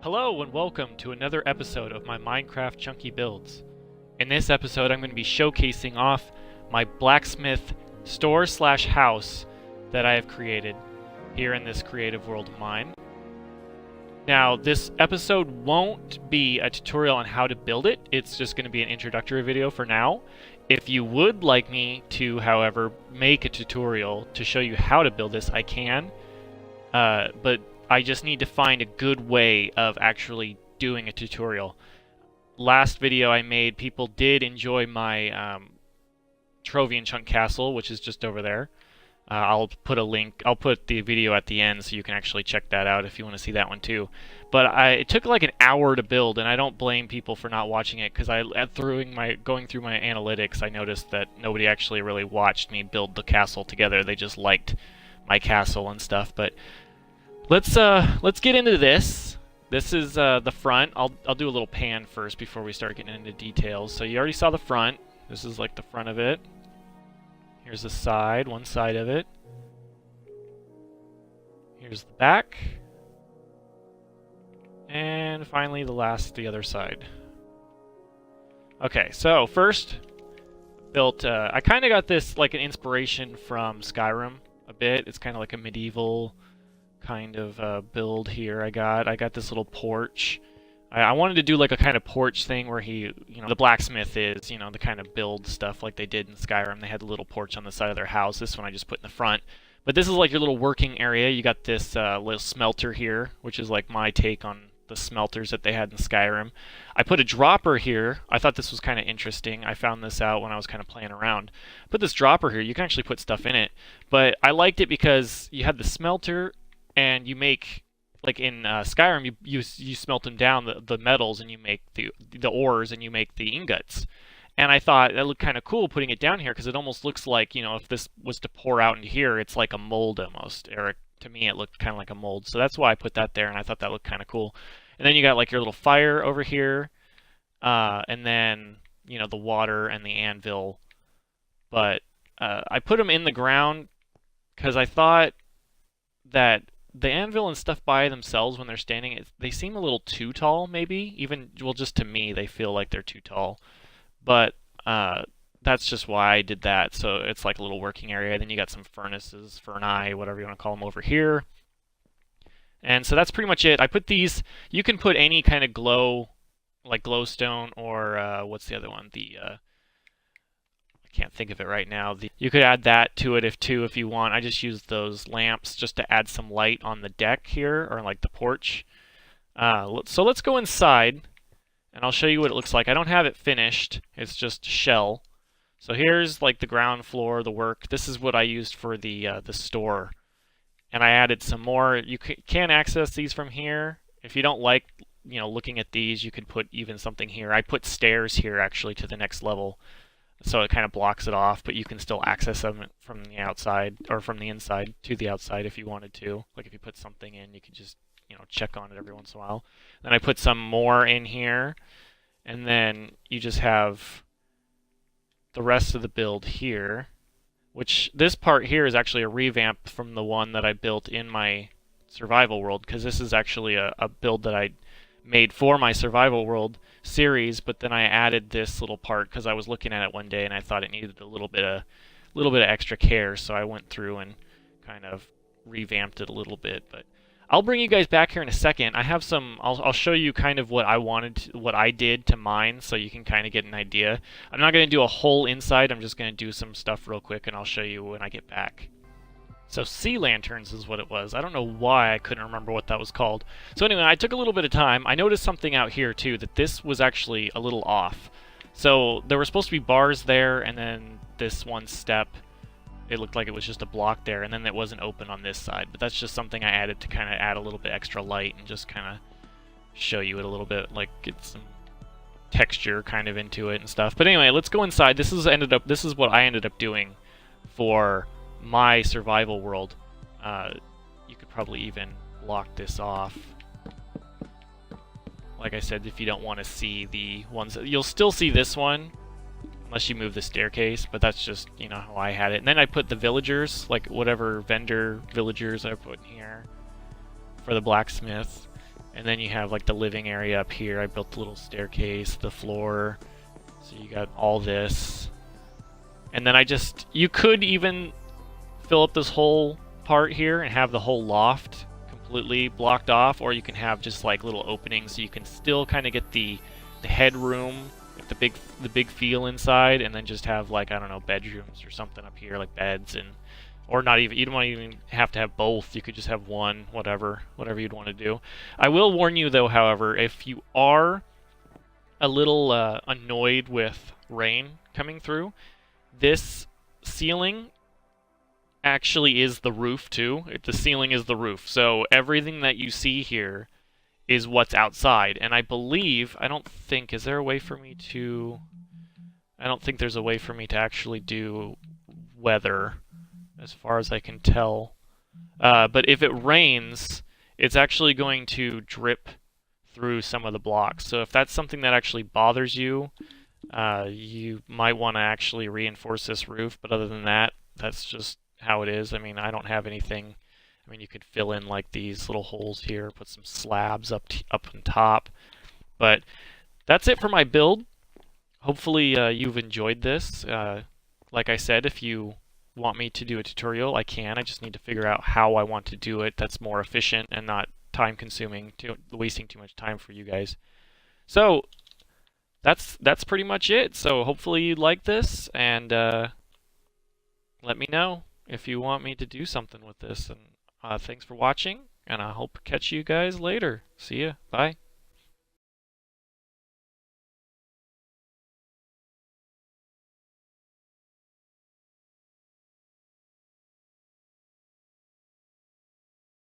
Hello and welcome to another episode of my Minecraft Chunky Builds. In this episode I'm going to be showcasing off my blacksmith store/house that I have created here in this creative world of mine. Now this episode won't be a tutorial on how to build it, it's just going to be an introductory video for now. If you would like me to, however, make a tutorial to show you how to build this, I can. But I just need to find a good way of actually doing a tutorial. Last video I made, people did enjoy my Trovian Chunk Castle, which is just over there. I'll put a link, I'll put the video at the end so you can actually check that out if you want to see that one too. But it took like an hour to build, and I don't blame people for not watching it, because going through my analytics, I noticed that nobody actually really watched me build the castle together. They just liked my castle and stuff. But let's get into this. This is the front. I'll do a little pan first before we start getting into details. So you already saw the front. This is like the front of it. Here's the side, one side of it. Here's the back. And finally the other side. Okay, so first built I kind of got this like an inspiration from Skyrim a bit. It's kind of like a medieval kind of build here. I got this little porch. I wanted to do like a kind of porch thing where the blacksmith is, the kind of build stuff like they did in Skyrim. They had a little porch on the side of their house. This one I just put in the front. But this is like your little working area. You got this little smelter here, which is like my take on the smelters that they had in Skyrim. I put a dropper here. I thought this was kind of interesting. I found this out when I was kind of playing around. Put this dropper here. You can actually put stuff in it. But I liked it because you had the smelter, and you make, like in Skyrim, you smelt them down, the metals, and you make the ores, and you make the ingots. And I thought that looked kind of cool putting it down here, because it almost looks like, if this was to pour out into here, it's like a mold almost. Or to me, it looked kind of like a mold. So that's why I put that there, and I thought that looked kind of cool. And then you got like your little fire over here, and then, the water and the anvil. But I put them in the ground because I thought that the anvil and stuff by themselves, when they're standing, they seem a little too tall, maybe. Even, well, just to me, they feel like they're too tall. But that's just why I did that. So it's like a little working area. Then you got some furnaces, furnae, whatever you want to call them, over here. And so that's pretty much it. I put these, you can put any kind of glow, like glowstone, or what's the other one? I can't think of it right now. You could add that to it if you want. I just used those lamps just to add some light on the deck here, or like the porch. So let's go inside, and I'll show you what it looks like. I don't have it finished. It's just shell. So here's like the ground floor, the work. This is what I used for the store. And I added some more. You can access these from here. If you don't like, looking at these, you could put even something here. I put stairs here actually to the next level. So it kind of blocks it off, but you can still access them from the outside, or from the inside to the outside if you wanted to. Like if you put something in, you could just, check on it every once in a while. Then I put some more in here, and then you just have the rest of the build here, which this part here is actually a revamp from the one that I built in my survival world, because this is actually a build that I made for my survival world series, but then I added this little part because I was looking at it one day and I thought it needed a little bit of extra care, so I went through and kind of revamped it a little bit. But I'll bring you guys back here in a second. I have I'll show you kind of what I did to mine, so you can kind of get an idea. I'm not going to do a whole inside, I'm just going to do some stuff real quick, and I'll show you when I get back. So sea lanterns is what it was. I don't know why I couldn't remember what that was called. So anyway, I took a little bit of time. I noticed something out here too, that this was actually a little off. So there were supposed to be bars there, and then this one step, it looked like it was just a block there, and then it wasn't open on this side. But that's just something I added to kind of add a little bit extra light and just kind of show you it a little bit, like get some texture kind of into it and stuff. But anyway, let's go inside. This is what I ended up doing for my survival world. You could probably even block this off. Like I said, if you don't want to see the ones you'll still see this one unless you move the staircase, but that's just, how I had it. And then I put the villagers, like whatever vendor villagers I put in here for the blacksmith. And then you have like the living area up here. I built the little staircase, the floor. So you got all this. And then you could even fill up this whole part here and have the whole loft completely blocked off, or you can have just like little openings so you can still kind of get the headroom, the big feel inside, and then just have like, I don't know, bedrooms or something up here, like beds, and or not even, you don't even have to have both. You could just have one, whatever you'd want to do. I will warn you though, however, if you are a little annoyed with rain coming through, this ceiling actually is the roof too. The ceiling is the roof. So everything that you see here is what's outside. And I believe, I don't think, is there a way for me to... I don't think there's a way for me to actually do weather, as far as I can tell. But if it rains, it's actually going to drip through some of the blocks. So if that's something that actually bothers you, you might want to actually reinforce this roof. But other than that, that's just how it is. I mean, I don't have anything. I mean, you could fill in like these little holes here, put some slabs up on top. But that's it for my build. Hopefully you've enjoyed this. Like I said, if you want me to do a tutorial, I can. I just need to figure out how I want to do it that's more efficient and not time consuming, wasting too much time for you guys. So that's pretty much it. So hopefully you like this, and let me know if you want me to do something with this. And thanks for watching, and I hope to catch you guys later. See ya. Bye.